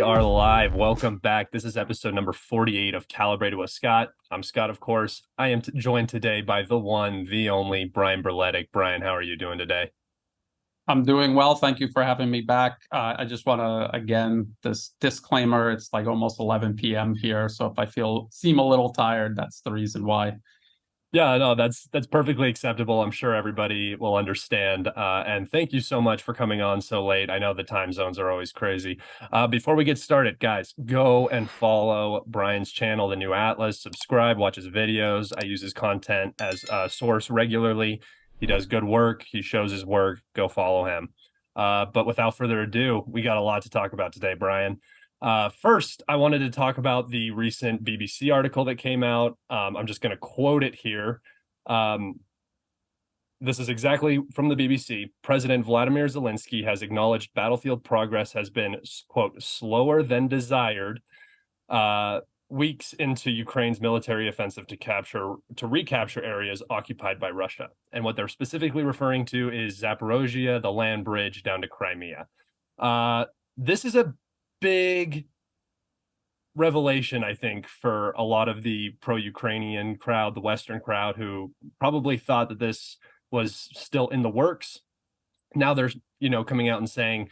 are live. Welcome back. This is episode number 48 of Kalibrated with Scott. I'm Scott, of course. I am joined today by the one, the only Brian Berletic. Brian, how are you doing today? I'm doing well. Thank you for having me back. I just want to, again, this disclaimer, it's like almost 11 p.m. here. So if I seem a little tired, that's the reason why. Yeah, no, that's perfectly acceptable. I'm sure everybody will understand. And thank you so much for coming on so late. I know the time zones are always crazy. Before we get started, guys, go and follow Brian's channel, The New Atlas. Subscribe, watch his videos. I use his content as a source regularly. He does good work. He shows his work. Go follow him. But without further ado, we got a lot to talk about today, Brian. First, I wanted to talk about the recent BBC article that came out. I'm just going to quote it here. This is exactly from the BBC. President Vladimir Zelensky has acknowledged battlefield progress has been, quote, slower than desired, weeks into Ukraine's military offensive to recapture areas occupied by Russia. And what they're specifically referring to is Zaporozhye, the land bridge down to Crimea. This is a big revelation, I think, for a lot of the pro-Ukrainian crowd, the Western crowd, who probably thought that this was still in the works. Now they're, coming out and saying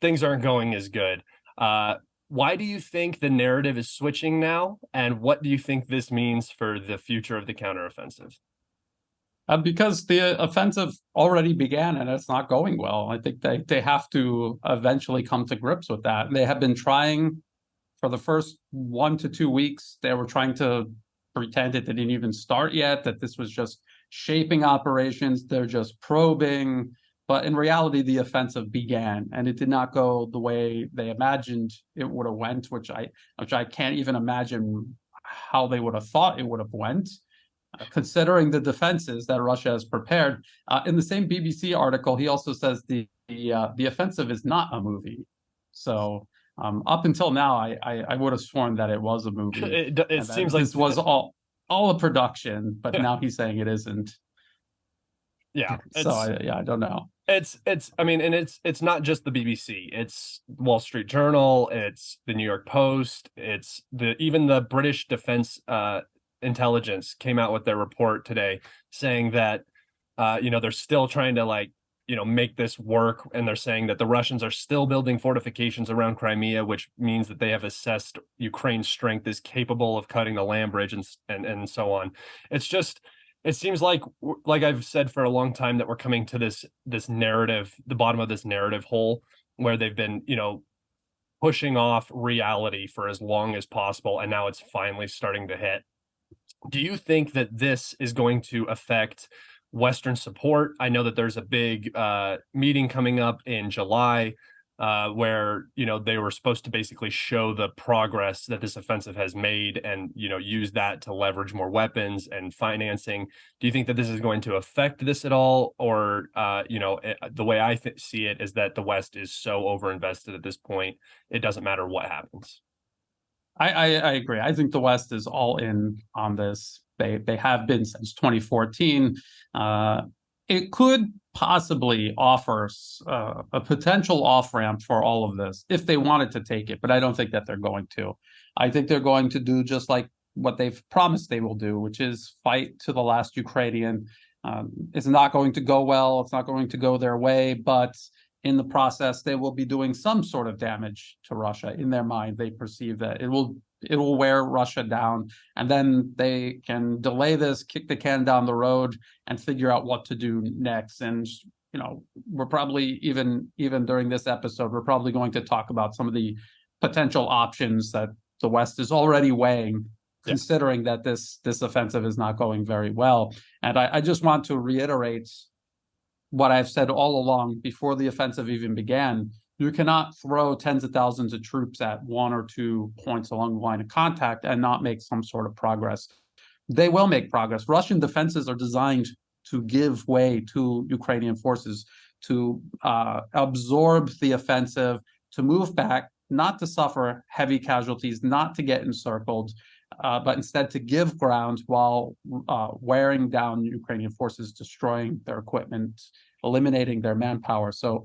things aren't going as good. Why do you think the narrative is switching now? And what do you think this means for the future of the counteroffensive? Because the offensive already began and it's not going well. I think they have to eventually come to grips with that. They have been trying for the first 1 to 2 weeks. They were trying to pretend it didn't even start yet, that this was just shaping operations. They're just probing. But in reality, the offensive began and it did not go the way they imagined it would have went, which I can't even imagine how they would have thought it would have went. Considering the defenses that Russia has prepared. In the same BBC article, he also says the offensive is not a movie. So up until now, I would have sworn that it was a movie. It seems like this was all a production, but now he's saying it isn't. Yeah. So I don't know. I mean, and it's not just the BBC. It's Wall Street Journal. It's the New York Post. It's even the British Defense Intelligence came out with their report today saying that they're still trying to make this work, and they're saying that the Russians are still building fortifications around Crimea, which means that they have assessed Ukraine's strength is capable of cutting the land bridge and so on. It seems like I've said for a long time, that we're coming to this narrative, the bottom of this narrative hole, where they've been pushing off reality for as long as possible, and now it's finally starting to hit. Do you think that this is going to affect Western support? I know that there's a big meeting coming up in July where, they were supposed to basically show the progress that this offensive has made and, use that to leverage more weapons and financing. Do you think that this is going to affect this at all? Or, the way I see it is that the West is so overinvested at this point, it doesn't matter what happens. I agree. I think the West is all in on this. They have been since 2014. It could possibly offer a potential off-ramp for all of this if they wanted to take it, but I don't think that they're going to. I think they're going to do just like what they've promised they will do, which is fight to the last Ukrainian. It's not going to go well. It's not going to go their way, but in the process, they will be doing some sort of damage to Russia. In their mind, they perceive that it will wear Russia down, and then they can delay this, kick the can down the road, and figure out what to do next. And we're probably even during this episode, we're probably going to talk about some of the potential options that the West is already weighing, considering that this offensive is not going very well. And I just want to reiterate what I've said all along before the offensive even began. You cannot throw tens of thousands of troops at 1 or 2 points along the line of contact and not make some sort of progress. They will make progress. Russian defenses are designed to give way to Ukrainian forces, to absorb the offensive, to move back, not to suffer heavy casualties, not to get encircled, but instead to give ground while wearing down Ukrainian forces, destroying their equipment, eliminating their manpower. So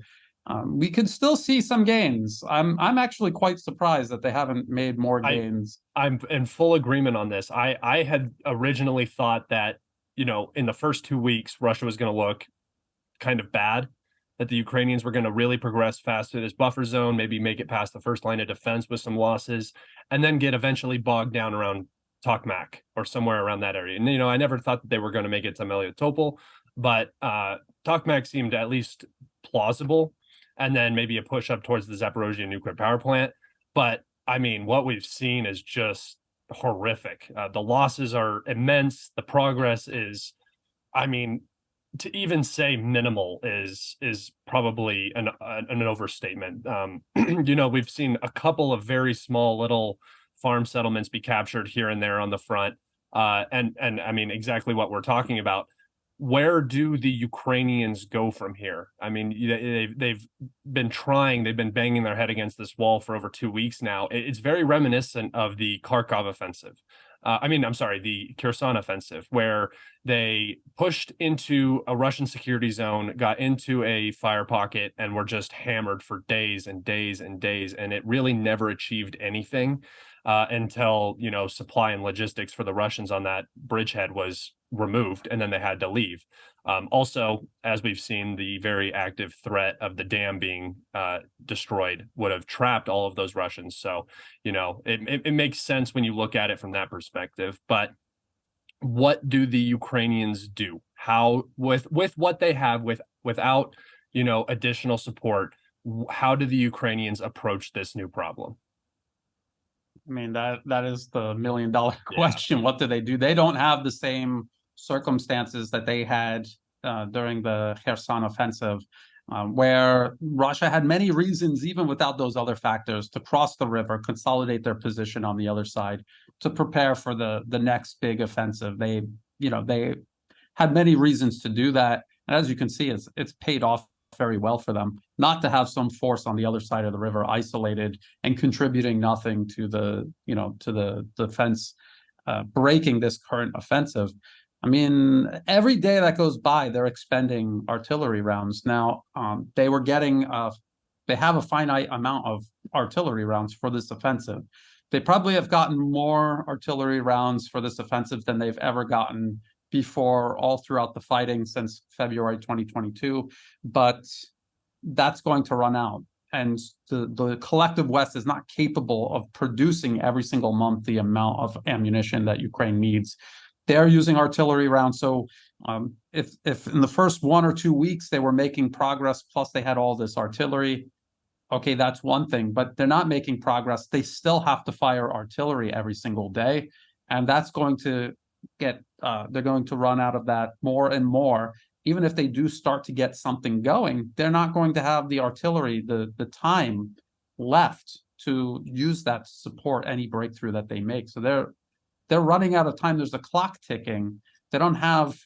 We could still see some gains. I'm actually quite surprised that they haven't made more I gains. I'm in full agreement on this. I had originally thought that, in the first 2 weeks, Russia was going to look kind of bad, that the Ukrainians were going to really progress fast through this buffer zone, maybe make it past the first line of defense with some losses, and then get eventually bogged down around Tokmak or somewhere around that area. And, I never thought that they were going to make it to Melitopol, but Tokmak seemed at least plausible. And then maybe a push up towards the Zaporozhye nuclear power plant. But I mean, what we've seen is just horrific. The losses are immense. The progress is, I mean, to even say minimal is probably an overstatement. We've seen a couple of very small little farm settlements be captured here and there on the front, and I mean exactly what we're talking about. Where do the Ukrainians go from here? I mean, they've been trying, they've been banging their head against this wall for over 2 weeks now. It's very reminiscent of the Kharkov offensive. I'm sorry, the Kherson offensive, where they pushed into a Russian security zone, got into a fire pocket, and were just hammered for days and days and days. And it really never achieved anything until, supply and logistics for the Russians on that bridgehead was removed, and then they had to leave. Also, as we've seen, the very active threat of the dam being destroyed would have trapped all of those Russians. So, it makes sense when you look at it from that perspective. But what do the Ukrainians do? How, with what they have, without additional support, how do the Ukrainians approach this new problem? I mean, that is the $1 million Yeah. question. What do? They don't have the same circumstances that they had during the Kherson offensive, where Russia had many reasons, even without those other factors, to cross the river, consolidate their position on the other side, to prepare for the next big offensive. They had many reasons to do that, and as you can see, it's paid off very well for them not to have some force on the other side of the river isolated and contributing nothing to the defense breaking this current offensive. I mean, every day that goes by, they're expending artillery rounds. Now, they have a finite amount of artillery rounds for this offensive. They probably have gotten more artillery rounds for this offensive than they've ever gotten before, all throughout the fighting since February 2022. But that's going to run out. And the collective West is not capable of producing every single month the amount of ammunition that Ukraine needs. They're using artillery rounds. So if in the first 1 or 2 weeks they were making progress, plus they had all this artillery, okay, that's one thing. But they're not making progress. They still have to fire artillery every single day. And that's going to they're going to run out of that more and more. Even if they do start to get something going, they're not going to have the artillery, the time left to use that to support any breakthrough that they make. So they're running out of time. There's a clock ticking. They don't have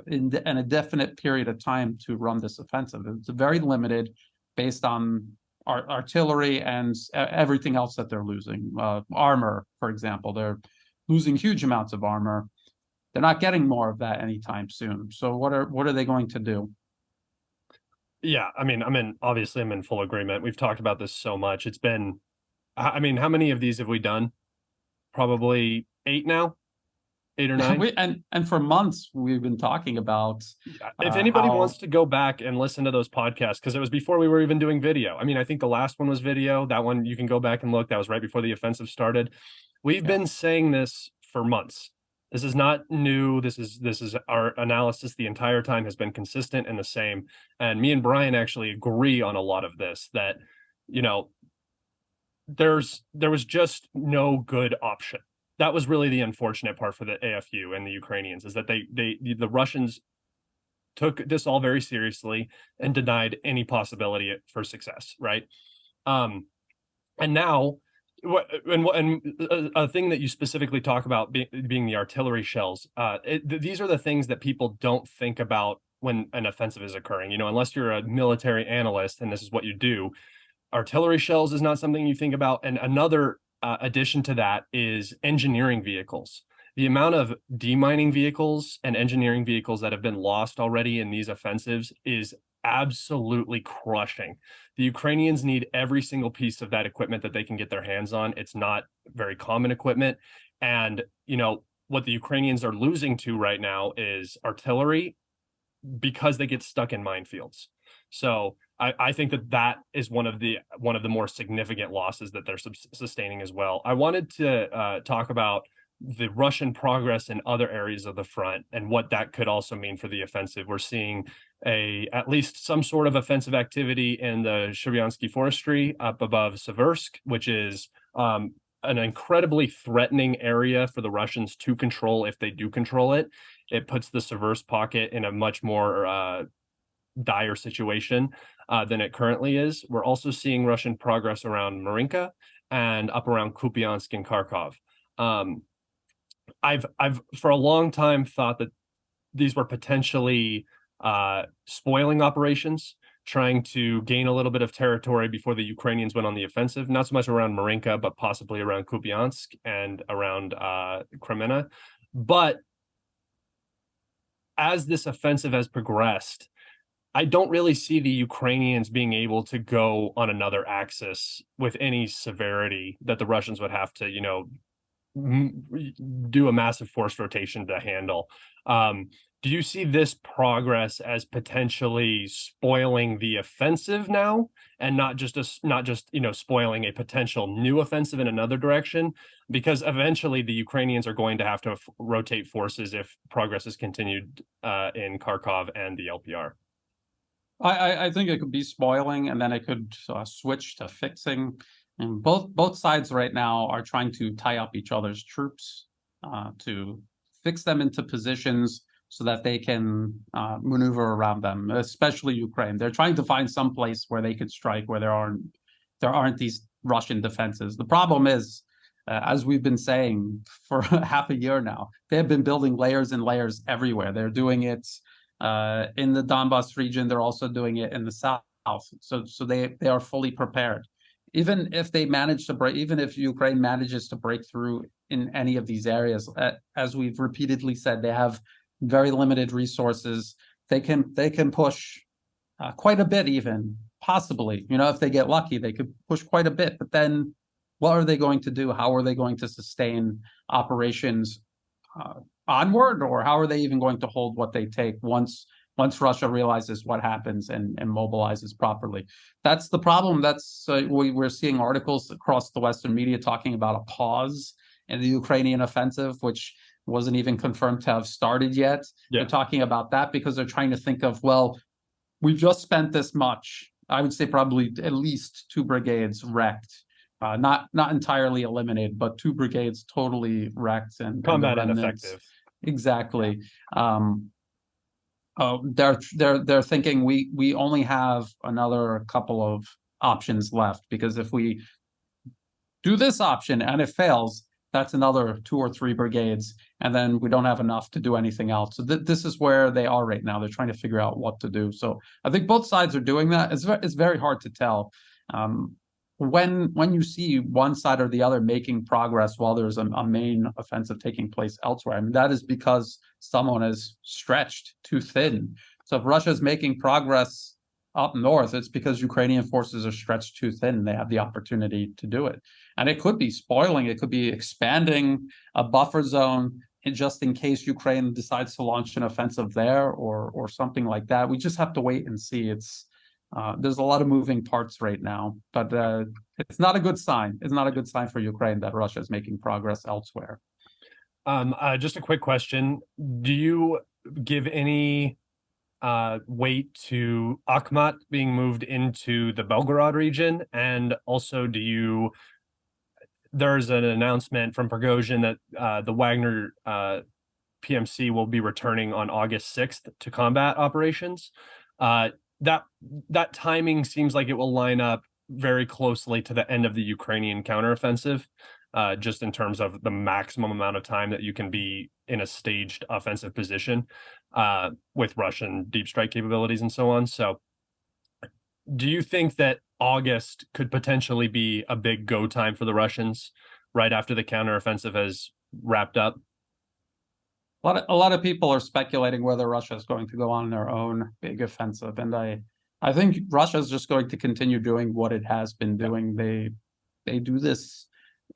in a definite period of time to run this offensive. It's very limited based on artillery and everything else that they're losing. Armor, for example, they're losing huge amounts of armor. They're not getting more of that anytime soon. So what are they going to do? Yeah, I mean, obviously I'm in full agreement. We've talked about this so much. It's been, I mean, how many of these have we done? Probably 8 now, 8 or 9. And for months we've been talking about if anybody wants to go back and listen to those podcasts, because it was before we were even doing video. I mean, I think the last one was video. That one you can go back and look. That was right before the offensive started. We've been saying this for months. This is not new. This is our analysis the entire time has been consistent and the same. And me and Brian actually agree on a lot of this, that, there was just no good option. That was really the unfortunate part for the AFU and the Ukrainians, is that the Russians took this all very seriously and denied any possibility for success, right? And now, and a thing that you specifically talk about being the artillery shells, these are the things that people don't think about when an offensive is occurring. Unless you're a military analyst and this is what you do, artillery shells is not something you think about. And another addition to that is engineering vehicles. The amount of demining vehicles and engineering vehicles that have been lost already in these offensives is absolutely crushing. The Ukrainians need every single piece of that equipment that they can get their hands on. It's not very common equipment. And, what the Ukrainians are losing to right now is artillery because they get stuck in minefields. So I think that is one of the more significant losses that they're sustaining as well. I wanted to talk about the Russian progress in other areas of the front and what that could also mean for the offensive. We're seeing at least some sort of offensive activity in the Shiryansky forestry up above Seversk, which is an incredibly threatening area for the Russians to control if they do control it. It puts the Seversk pocket in a much more dire situation than it currently is. We're also seeing Russian progress around Marinka and up around Kupiansk and Kharkov. I've for a long time thought that these were potentially spoiling operations, trying to gain a little bit of territory before the Ukrainians went on the offensive, not so much around Marinka, but possibly around Kupiansk and around Kremenna. But as this offensive has progressed, I don't really see the Ukrainians being able to go on another axis with any severity that the Russians would have to, do a massive force rotation to handle. Do you see this progress as potentially spoiling the offensive now, and not just spoiling a potential new offensive in another direction? Because eventually the Ukrainians are going to have to rotate forces if progress is continued in Kharkov and the LPR. I think it could be spoiling, and then it could switch to fixing. And both sides right now are trying to tie up each other's troops to fix them into positions so that they can maneuver around them, especially Ukraine. They're trying to find some place where they could strike where there aren't these Russian defenses. The problem is, as we've been saying for half a year now, they have been building layers and layers everywhere. They're doing it in the Donbas region. They're also doing it in the south. So they are fully prepared. Even if Ukraine manages to break through in any of these areas, as we've repeatedly said, they have very limited resources. They can push quite a bit, even possibly. If they get lucky, they could push quite a bit. But then, what are they going to do? How are they going to sustain operations onward, or how are they even going to hold what they take once Russia realizes what happens and mobilizes properly? That's the problem. We're seeing articles across the Western media talking about a pause in the Ukrainian offensive, which wasn't even confirmed to have started yet. Yeah. They're talking about that because they're trying to think of, well, we've just spent this much. I would say probably at least 2 brigades wrecked. Not entirely eliminated, but 2 brigades totally wrecked and combat ineffective. Exactly. They're thinking we only have another couple of options left, because if we do this option and it fails, that's another 2 or 3 brigades, and then we don't have enough to do anything else. So this is where they are right now. They're trying to figure out what to do. So I think both sides are doing that. It's very hard to tell. When you see one side or the other making progress while there's a main offensive taking place elsewhere, I mean, that is because someone is stretched too thin. So if Russia is making progress up north, it's because Ukrainian forces are stretched too thin. They have the opportunity to do it. And it could be spoiling. It could be expanding a buffer zone just in case Ukraine decides to launch an offensive there or something like that. We just have to wait and see. There's a lot of moving parts right now, but it's not a good sign. It's not a good sign for Ukraine that Russia is making progress elsewhere. Just a quick question. Do you give any weight to Akhmat being moved into the Belgorod region? And also, there's an announcement from Prigozhin that the Wagner PMC will be returning on August 6th to combat operations. That timing seems like it will line up very closely to the end of the Ukrainian counteroffensive, just in terms of the maximum amount of time that you can be in a staged offensive position with Russian deep strike capabilities and so on. So do you think that August could potentially be a big go time for the Russians right after the counteroffensive has wrapped up? A lot of people are speculating whether Russia is going to go on their own big offensive, and I think Russia is just going to continue doing what it has been Yeah. doing. They do this.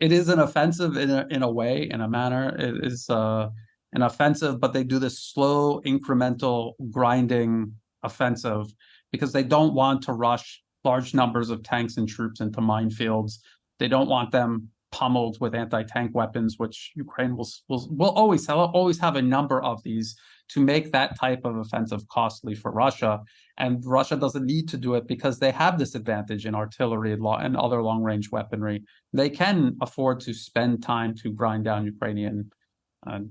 It is an offensive in a way, in a manner. It is an offensive, but they do this slow, incremental, grinding offensive because they don't want to rush large numbers of tanks and troops into minefields. They don't want them pummeled with anti-tank weapons, which Ukraine will always have a number of these to make that type of offensive costly for Russia. And Russia doesn't need to do it because they have this advantage in artillery and other long-range weaponry. They can afford to spend time to grind down Ukrainian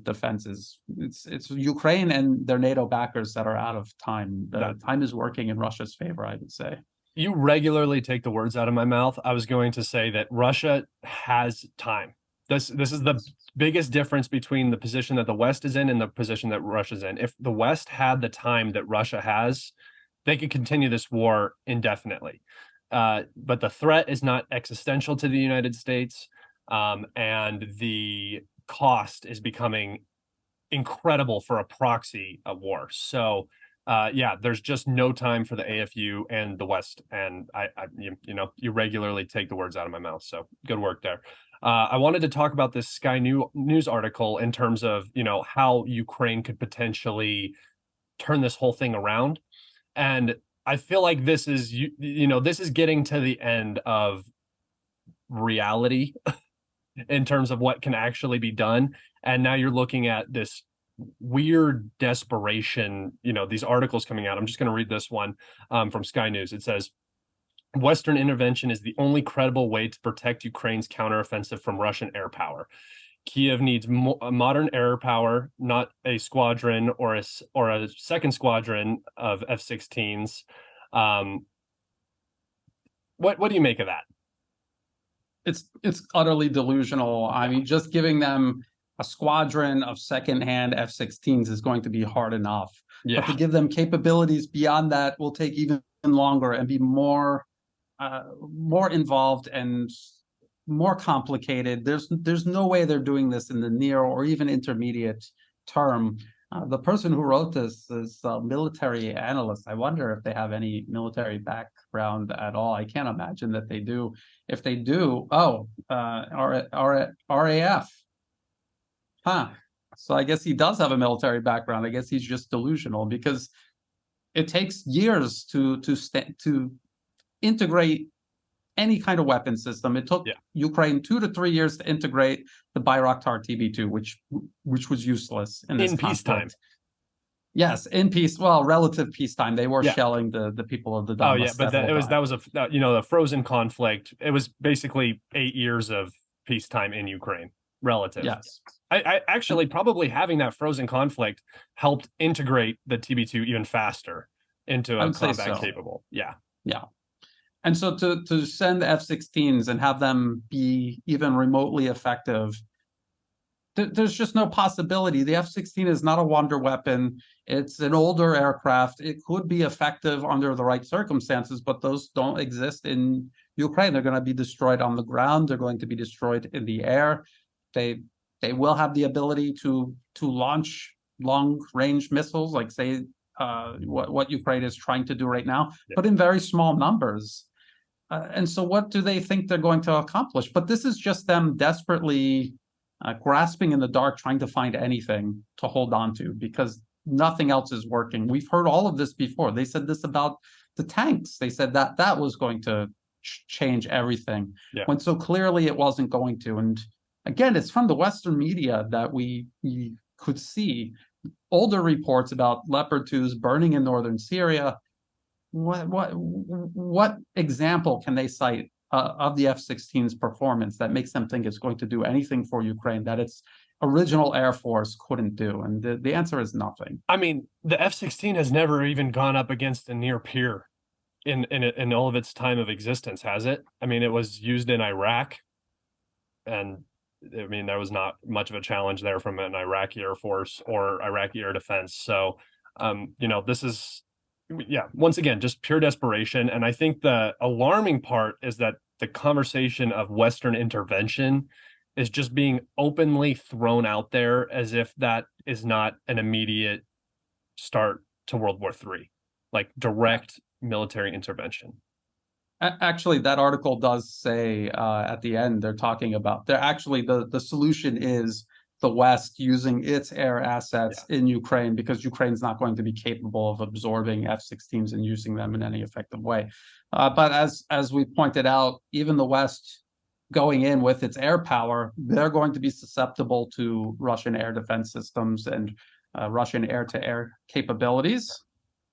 defenses. It's Ukraine and their NATO backers that are out of time. The That time is working in Russia's favor, I would say. you regularly take the words out of my mouth. I was going to say that Russia has time. This is the biggest difference between the position that the West is in and the position that Russia's in. If the West had the time that Russia has, they could continue this war indefinitely. But the threat is not existential to the United States, and the cost is becoming incredible for a proxy war. So yeah, there's just no time for the AFU and the West. And you regularly take the words out of my mouth. So good work there. I wanted to talk about this Sky News article in terms of, how Ukraine could potentially turn this whole thing around. And I feel like this is, this is getting to the end of reality in terms of what can actually be done. And now you're looking at this weird desperation, these articles coming out. I'm just going to read this one from Sky News. It says, Western intervention is the only credible way to protect Ukraine's counteroffensive from Russian air power. Kiev needs a modern air power, not a squadron or a second squadron of F-16s. What do you make of that? It's utterly delusional. I mean, just giving them a squadron of second-hand F-16s is going to be hard enough. But to give them capabilities beyond that will take even longer and be more involved and more complicated. There's no way they're doing this in the near or even intermediate term. The person who wrote this is a military analyst. I wonder if they have any military background at all. I can't imagine that they do. If they do, RAF. Huh. So I guess he does have a military background. I guess he's just delusional because it takes years to integrate any kind of weapon system. It took Ukraine 2 to 3 years to integrate the Bayraktar TB2, which was useless in this peacetime. Yes, in peace. Well, relative peacetime, they were shelling the people of the Donbass. Oh yeah, but that was the frozen conflict. It was basically 8 years of peacetime in Ukraine. Relative. Yes. I actually probably having that frozen conflict helped integrate the TB2 even faster into a combat capable. Yeah. Yeah. And so to send F-16s and have them be even remotely effective, there's just no possibility. The F-16 is not a wonder weapon. It's an older aircraft. It could be effective under the right circumstances, but those don't exist in Ukraine. They're going to be destroyed on the ground. They're going to be destroyed in the air. They will have the ability to launch long-range missiles, like say what Ukraine is trying to do right now, but in very small numbers. And so what do they think they're going to accomplish? But this is just them desperately grasping in the dark, trying to find anything to hold on to because nothing else is working. We've heard all of this before. They said this about the tanks. They said that was going to change everything, when so clearly it wasn't going to. And again, it's from the Western media that we could see older reports about Leopard 2s burning in northern Syria. What example can they cite of the F-16's performance that makes them think it's going to do anything for Ukraine that its original Air Force couldn't do? And the answer is nothing. I mean, the F-16 has never even gone up against a near peer in all of its time of existence, has it? I mean, it was used in Iraq, and I mean, there was not much of a challenge there from an Iraqi Air Force or Iraqi air defense. So, this is, once again, just pure desperation. And I think the alarming part is that the conversation of Western intervention is just being openly thrown out there as if that is not an immediate start to World War III, like direct military intervention. Actually, that article does say at the end they're talking about they're actually the solution is the West using its air assets Yeah. in Ukraine because Ukraine's not going to be capable of absorbing F-16s and using them in any effective way. But as we pointed out, even the West going in with its air power, they're going to be susceptible to Russian air defense systems and Russian air-to-air capabilities.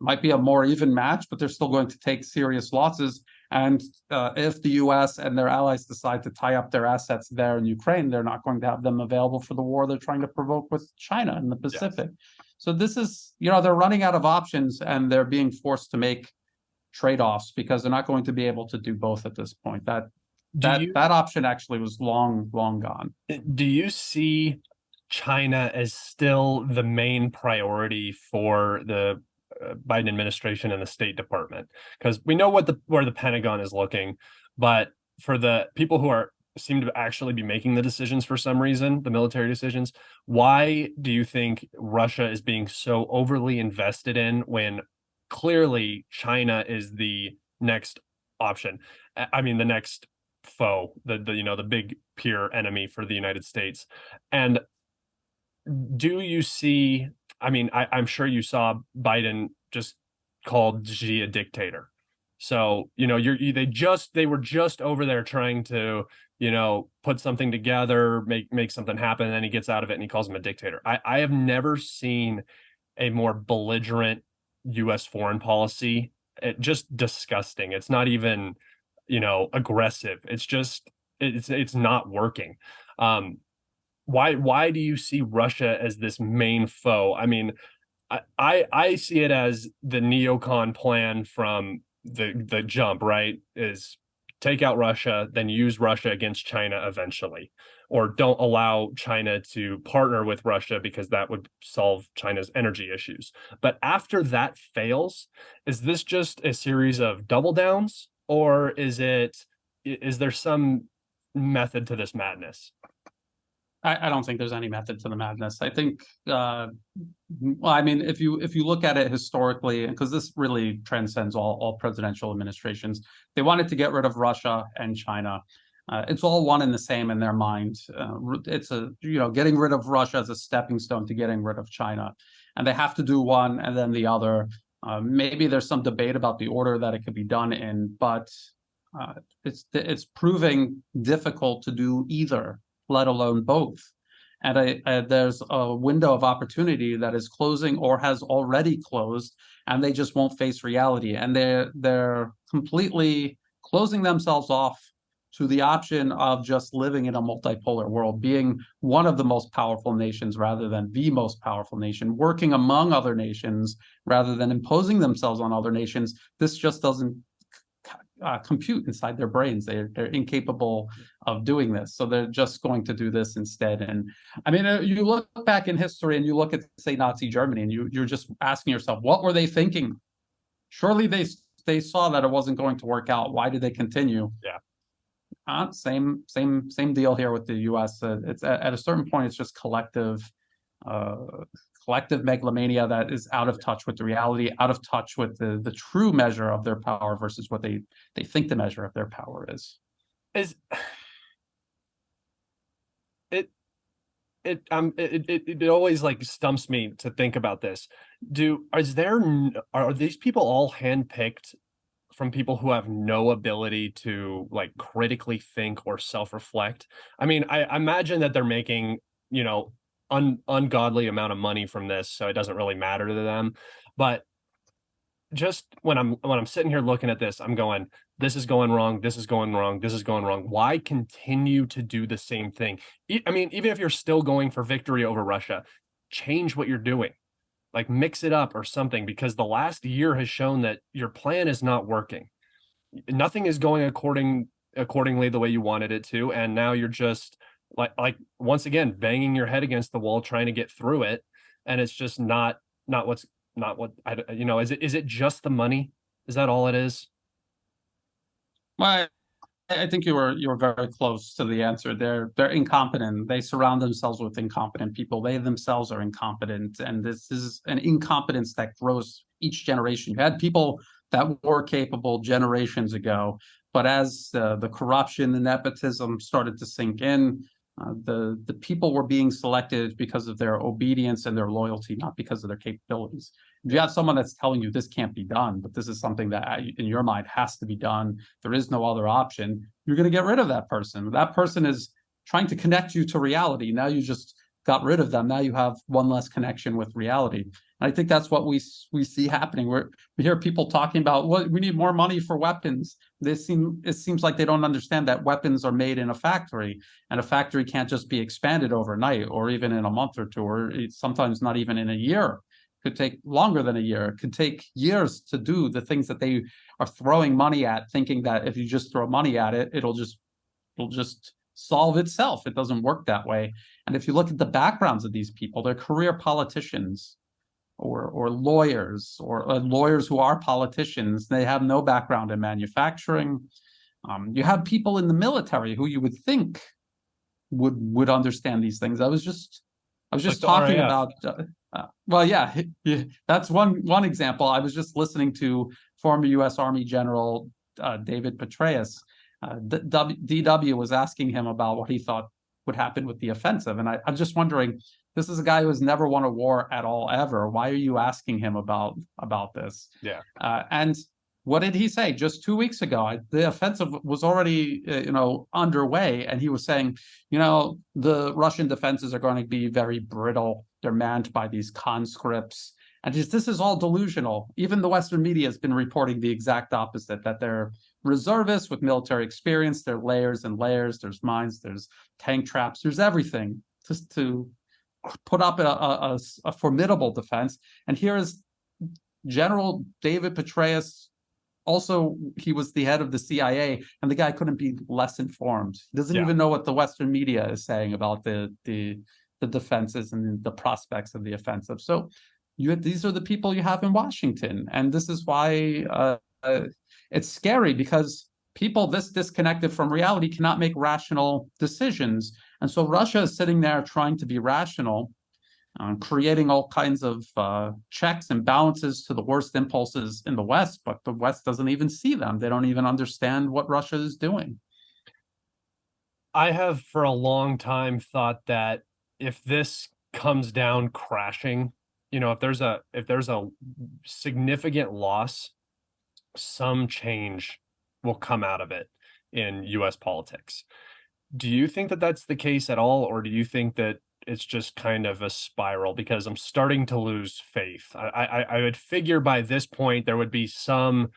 Might be a more even match, but they're still going to take serious losses. And if the US and their allies decide to tie up their assets there in Ukraine, they're not going to have them available for the war they're trying to provoke with China in the Yes. Pacific. So this is, they're running out of options and they're being forced to make trade-offs because they're not going to be able to do both at this point. That Do that you that option actually was long gone. do you see China as still the main priority for the Biden administration and the State Department? Because we know where the Pentagon is looking, but for the people who are seem to actually be making the decisions for some reason, the military decisions, why do you think Russia is being so overly invested in when clearly China is the next option? I mean, the next foe, the big peer enemy for the United States. And do you see, I mean, I'm sure you saw Biden just called Xi a dictator. So, they were just over there trying to, put something together, make something happen, and then he gets out of it and he calls him a dictator. I have never seen a more belligerent US foreign policy. Just disgusting. It's not even, aggressive. It's not working. Um, why do you see Russia as this main foe? I mean, I see it as the neocon plan from the jump, right? Is take out Russia, then use Russia against China eventually, or don't allow China to partner with Russia because that would solve China's energy issues. But after that fails, is this just a series of double downs, or is there some method to this madness? I don't think there's any method to the madness. I think, well, I mean, if you look at it historically, because this really transcends all presidential administrations, they wanted to get rid of Russia and China. It's all one and the same in their mind. It's getting rid of Russia as a stepping stone to getting rid of China, and they have to do one and then the other. Maybe there's some debate about the order that it could be done in, but it's proving difficult to do either, let alone both. And there's a window of opportunity that is closing or has already closed, and they just won't face reality. And they're completely closing themselves off to the option of just living in a multipolar world, being one of the most powerful nations rather than the most powerful nation, working among other nations rather than imposing themselves on other nations. This just doesn't compute inside their brains. They're incapable of doing this, so they're just going to do this instead. And I mean, you look back in history and you look at, say, Nazi Germany, and you're just asking yourself, what were they thinking? Surely they saw that it wasn't going to work out. Why did they continue? Yeah. Same deal here with the U.S. It's at a certain point, it's just uh, collective megalomania that is out of touch with the reality, out of touch with the true measure of their power versus what they think the measure of their power is. Is it it always like stumps me to think about this. Are these people all handpicked from people who have no ability to like critically think or self-reflect? I mean, I imagine that they're making, ungodly amount of money from this, so it doesn't really matter to them. But just when I'm sitting here looking at this, I'm going, this is going wrong, this is going wrong, this is going wrong. Why continue to do the same thing? I mean, even if you're still going for victory over Russia, change what you're doing. Like mix it up or something, because the last year has shown that your plan is not working. Nothing is going accordingly the way you wanted it to, and now you're just like once again banging your head against the wall trying to get through it, and it's just not what's not what is it just the money? Is that all it is? Well, I think you were very close to the answer. They're incompetent. They surround themselves with incompetent people. They themselves are incompetent, and this is an incompetence that grows each generation. You had people that were capable generations ago, but as the corruption, the nepotism started to sink in, the people were being selected because of their obedience and their loyalty, not because of their capabilities. If you have someone that's telling you this can't be done, but this is something that in your mind has to be done, there is no other option, you're going to get rid of that person. That person is trying to connect you to reality. Now you just got rid of them. Now you have one less connection with reality. And I think that's what we see happening. We hear people talking about, well, we need more money for weapons. It seems like they don't understand that weapons are made in a factory, and a factory can't just be expanded overnight or even in a month or two, or sometimes not even in a year. Could take longer than a year. It could take years to do the things that they are throwing money at, thinking that if you just throw money at it, it'll just solve itself. It doesn't work that way. And if you look at the backgrounds of these people, they're career politicians or lawyers or lawyers who are politicians. They have no background in manufacturing. You have people in the military who you would think would understand these things. I was just Like the talking RAF. about well, yeah, that's one example. I was just listening to former U.S. Army General David Petraeus. DW was asking him about what he thought would happen with the offensive, and I'm just wondering. This is a guy who has never won a war at all, ever. Why are you asking him about this? Yeah. And what did he say just 2 weeks ago? The offensive was already, underway, and he was saying, the Russian defenses are going to be very brittle. They're manned by these conscripts, and this is all delusional. Even the Western media has been reporting the exact opposite, that they're reservists with military experience. There are layers and layers. There's mines. There's tank traps. There's everything just to put up a formidable defense. And here is General David Petraeus. Also, he was the head of the CIA, and the guy couldn't be less informed. He doesn't Yeah. even know what the Western media is saying about the defenses and the prospects of the offensive. So these are the people you have in Washington, and this is why it's scary, because people this disconnected from reality cannot make rational decisions. And so Russia is sitting there trying to be rational, creating all kinds of checks and balances to the worst impulses in the West, but the West doesn't even see them. They don't even understand what Russia is doing. I have for a long time thought that if this comes down crashing, if there's a significant loss, some change will come out of it in US politics. Do you think that that's the case at all, or do you think that it's just kind of a spiral? Because I'm starting to lose faith. I would figure by this point there would be some,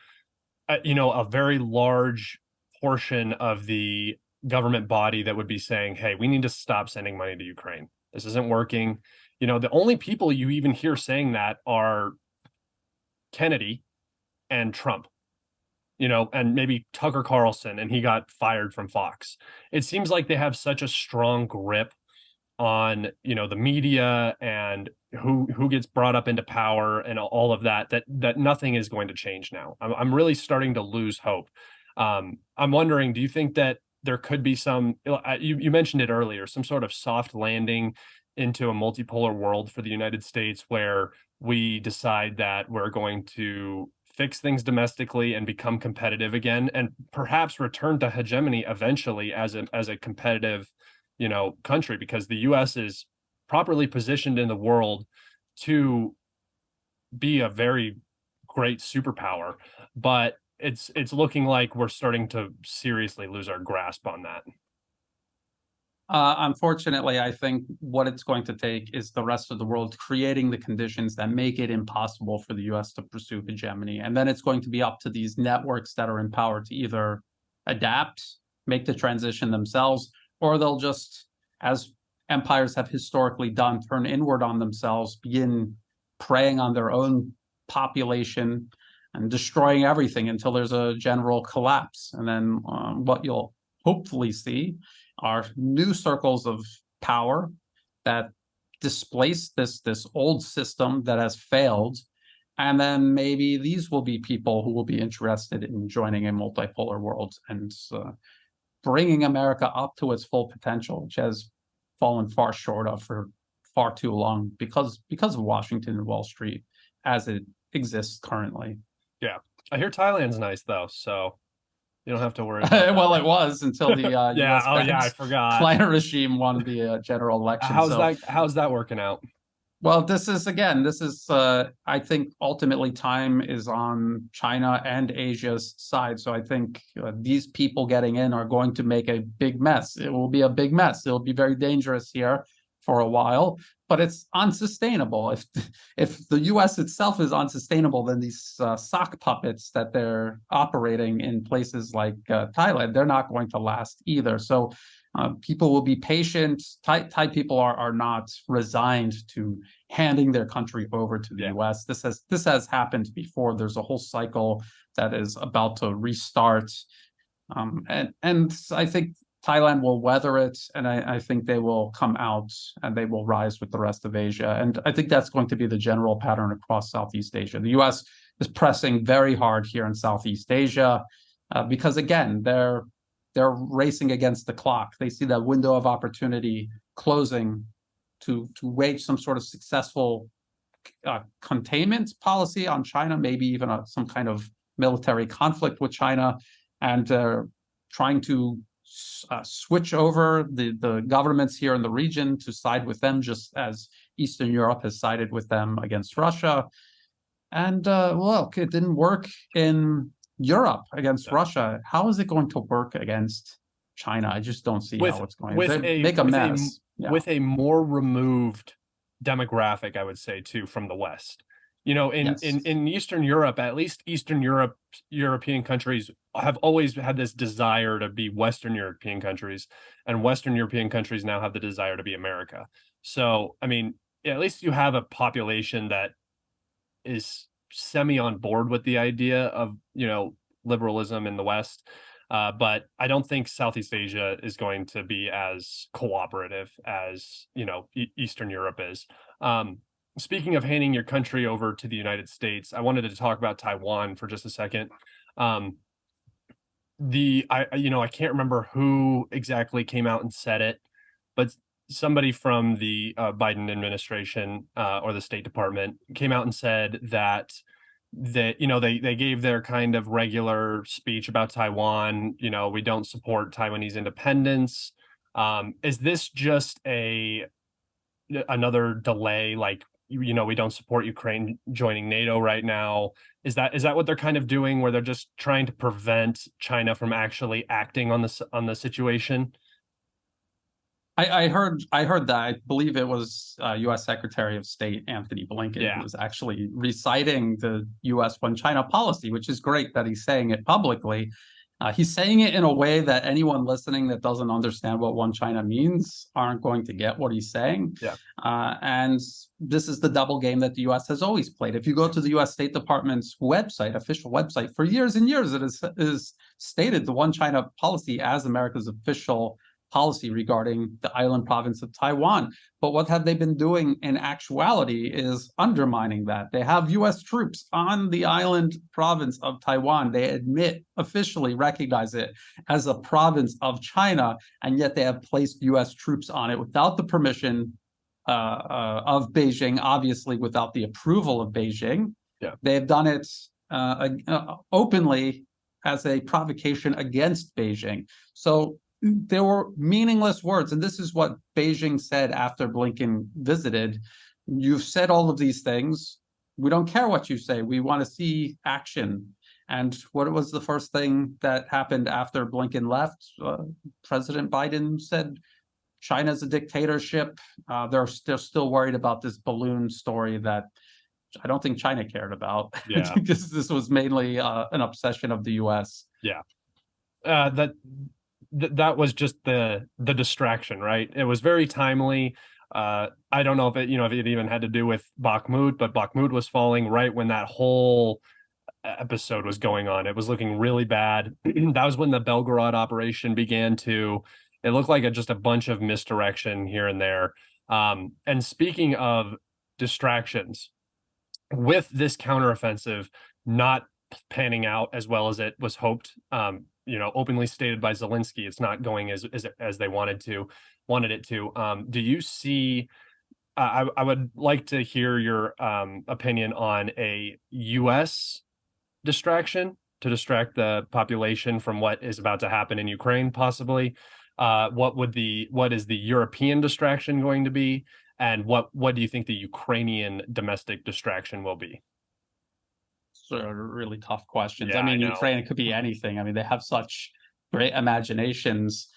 a very large portion of the government body that would be saying, "Hey, we need to stop sending money to Ukraine. This isn't working." The only people you even hear saying that are Kennedy and Trump. And maybe Tucker Carlson, and he got fired from Fox. It seems like they have such a strong grip on, the media and who gets brought up into power and all of that nothing is going to change now. I'm really starting to lose hope. I'm wondering, do you think that there could be some, you mentioned it earlier, some sort of soft landing into a multipolar world for the United States, where we decide that we're going to fix things domestically and become competitive again, and perhaps return to hegemony eventually as a competitive, country, because the US is properly positioned in the world to be a very great superpower, but it's looking like we're starting to seriously lose our grasp on that. Unfortunately, I think what it's going to take is the rest of the world creating the conditions that make it impossible for the US to pursue hegemony. And then it's going to be up to these networks that are empowered to either adapt, make the transition themselves, or they'll just, as empires have historically done, turn inward on themselves, begin preying on their own population and destroying everything until there's a general collapse. And then what you'll hopefully see are new circles of power that displace this old system that has failed. And then maybe these will be people who will be interested in joining a multipolar world. And bringing America up to its full potential, which has fallen far short of for far too long because of Washington and Wall Street as it exists currently. Yeah. I hear Thailand's nice though, so you don't have to worry about Well, it was until the that. Yeah. U.S. Oh yeah, I backed forgot. climate regime won the general election. So, How's that working out? well, this is I think ultimately time is on China and Asia's side. So I think these people getting in are going to make a big mess. It will be a big mess. It'll be very dangerous here for a while, but it's unsustainable. If the U.S. itself is unsustainable, then these sock puppets that they're operating in places like Thailand, they're not going to last either. So people will be patient. Thai people are not resigned to handing their country over to the U.S. This has happened before. There's a whole cycle that is about to restart, and I think Thailand will weather it, and I think they will come out and they will rise with the rest of Asia. And I think that's going to be the general pattern across Southeast Asia. The U.S. is pressing very hard here in Southeast Asia because, again, they're racing against the clock. They see that window of opportunity closing to wage some sort of successful containment policy on China, maybe even some kind of military conflict with China, and trying to switch over the governments here in the region to side with them, just as Eastern Europe has sided with them against Russia. And look, it didn't work in Europe against Russia. How is it going to work against China? I just don't see how it's going to make a mess. With a more removed demographic, I would say, too, from the West. You know, in Eastern Europe, at least European countries have always had this desire to be Western European countries, and Western European countries now have the desire to be America. So, I mean, at least you have a population that is semi on board with the idea of, you know, liberalism in the West. But I don't think Southeast Asia is going to be as cooperative as, you know, Eastern Europe is. Speaking of handing your country over to the United States, I wanted to talk about Taiwan for just a second. I can't remember who exactly came out and said it, but somebody from the Biden administration or the State Department came out and said that they gave their kind of regular speech about Taiwan. You know, we don't support Taiwanese independence. Is this just another delay? Like, you know, we don't support Ukraine joining NATO right now. Is that what they're kind of doing, where they're just trying to prevent China from actually acting on the situation? I heard that. I believe it was U.S. Secretary of State Anthony Blinken who was actually reciting the U.S. One China policy, which is great that he's saying it publicly. He's saying it in a way that anyone listening that doesn't understand what One China means aren't going to get what he's saying. And this is the double game that the U.S. has always played. If you go to the U.S. State Department's website, official website, for years and years, it is stated the One China policy as America's official policy regarding the island province of Taiwan. But what have they been doing in actuality is undermining that. They have U.S. troops on the island province of Taiwan. They officially recognize it as a province of China, and yet they have placed U.S. troops on it without the permission of Beijing, obviously without the approval of Beijing. They have done it openly as a provocation against Beijing. So there were meaningless words. And this is what Beijing said after Blinken visited. You've said all of these things. We don't care what you say. We want to see action. And what was the first thing that happened after Blinken left? President Biden said, China's a dictatorship. They're still worried about this balloon story that I don't think China cared about. I think this was mainly an obsession of the U.S. That was just the distraction, right? It was very timely. I don't know if it even had to do with Bakhmut, but Bakhmut was falling right when that whole episode was going on. It was looking really bad. That was when the Belgorod operation began it looked like just a bunch of misdirection here and there. And speaking of distractions, with this counteroffensive not panning out as well as it was hoped, openly stated by Zelensky, it's not going as they wanted it to. Do you see? I would like to hear your opinion on a U.S. distraction to distract the population from what is about to happen in Ukraine, possibly. What is the European distraction going to be, and what do you think the Ukrainian domestic distraction will be? Sort of really tough questions. Yeah, I I mean, know. Ukraine, it could be anything. I mean, they have such great imaginations.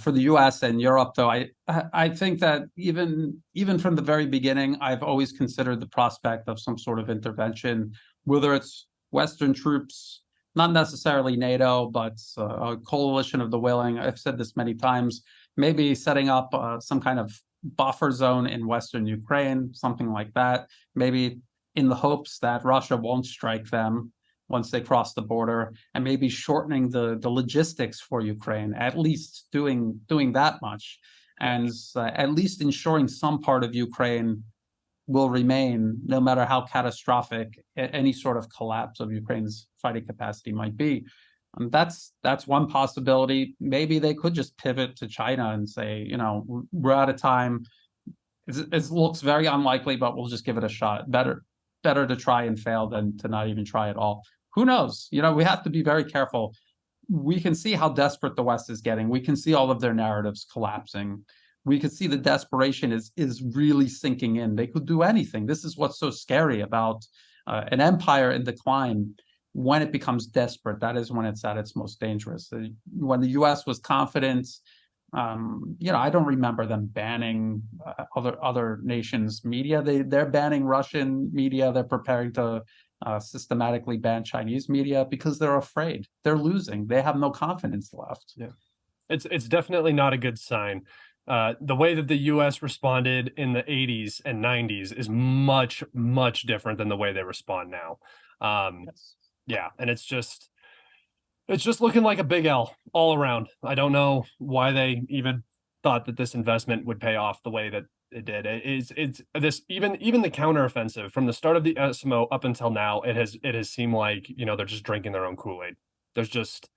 For the U.S. and Europe, though, I think that even from the very beginning, I've always considered the prospect of some sort of intervention, whether it's Western troops, not necessarily NATO, but a coalition of the willing. I've said this many times. Maybe setting up some kind of buffer zone in Western Ukraine, something like that. Maybe in the hopes that Russia won't strike them once they cross the border, and maybe shortening the logistics for Ukraine, at least doing that much, and at least ensuring some part of Ukraine will remain, no matter how catastrophic any sort of collapse of Ukraine's fighting capacity might be. That's one possibility. Maybe they could just pivot to China and say, we're out of time. It looks very unlikely, but we'll just give it a shot. Better to try and fail than to not even try at all. Who knows? We have to be very careful. We can see how desperate the West is getting. We can see all of their narratives collapsing. We can see the desperation is really sinking in. They could do anything. This is what's so scary about an empire in decline. When it becomes desperate, that is when it's at its most dangerous. When the U.S. was confident, I don't remember them banning other nations' media. They're banning Russian media. They're preparing to systematically ban Chinese media because they're afraid. They're losing. They have no confidence left. Yeah, it's definitely not a good sign. The way that the U.S. responded in the 80s and 90s is much, much different than the way they respond now. Yes. Yeah, and it's just looking like a big L all around. I don't know why they even thought that this investment would pay off the way that it did. It's this even the counteroffensive from the start of the SMO up until now. It has seemed like they're just drinking their own Kool-Aid. There's just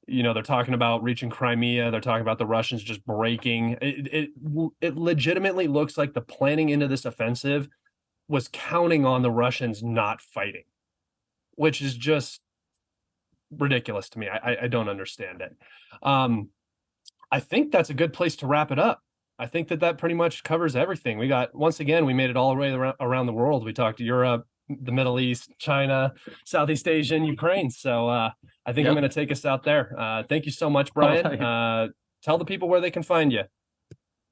they're talking about reaching Crimea. They're talking about the Russians just breaking. It legitimately looks like the planning into this offensive was counting on the Russians not fighting, which is just ridiculous to me. I don't understand it. I think that's a good place to wrap it up. I think that pretty much covers everything. Once again, we made it all the way around the world. We talked Europe, the Middle East, China, Southeast Asia, and Ukraine. So I think I'm going to take us out there. Thank you so much, Brian. Right. Tell the people where they can find you.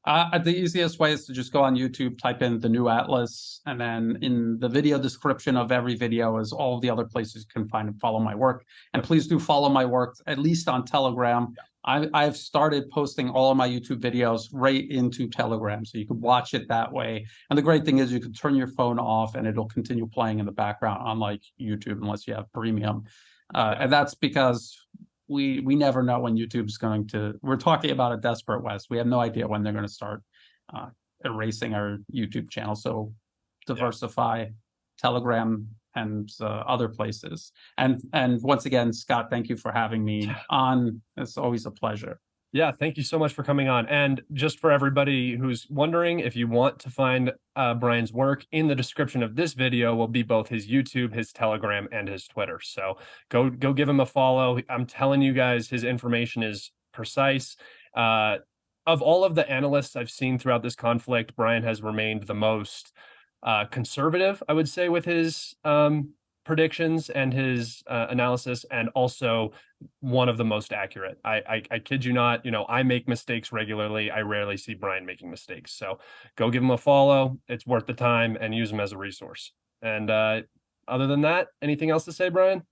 The easiest way is to just go on YouTube, type in The New Atlas, and then in the video description of every video is all the other places you can find and follow my work. And please do follow my work, at least on Telegram. I've started posting all of my YouTube videos right into Telegram, so you can watch it that way. And the great thing is you can turn your phone off and it'll continue playing in the background, unlike YouTube, unless you have premium. And that's because we never know when YouTube's going to. We're talking about a desperate West. We have no idea when they're going to start erasing our YouTube channel. So diversify, Telegram, and other places. And once again, Scott, thank you for having me on. It's always a pleasure. Yeah, thank you so much for coming on. And just for everybody who's wondering, if you want to find Brian's work, in the description of this video will be both his YouTube, his Telegram, and his Twitter. So go give him a follow. I'm telling you guys, his information is precise. Of all of the analysts I've seen throughout this conflict, Brian has remained the most conservative, I would say, with his predictions and his analysis, and also one of the most accurate. I kid you not, I make mistakes regularly. I rarely see Brian making mistakes. So go give him a follow. It's worth the time, and use him as a resource. And other than that, anything else to say, Brian?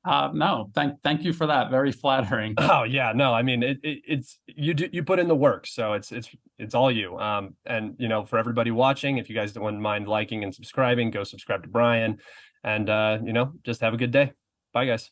No, thank you for that. Very flattering. Oh yeah, no, I mean it's you put in the work, so it's all you. And for everybody watching, if you guys don't mind liking and subscribing, go subscribe to Brian, and just have a good day. Bye, guys.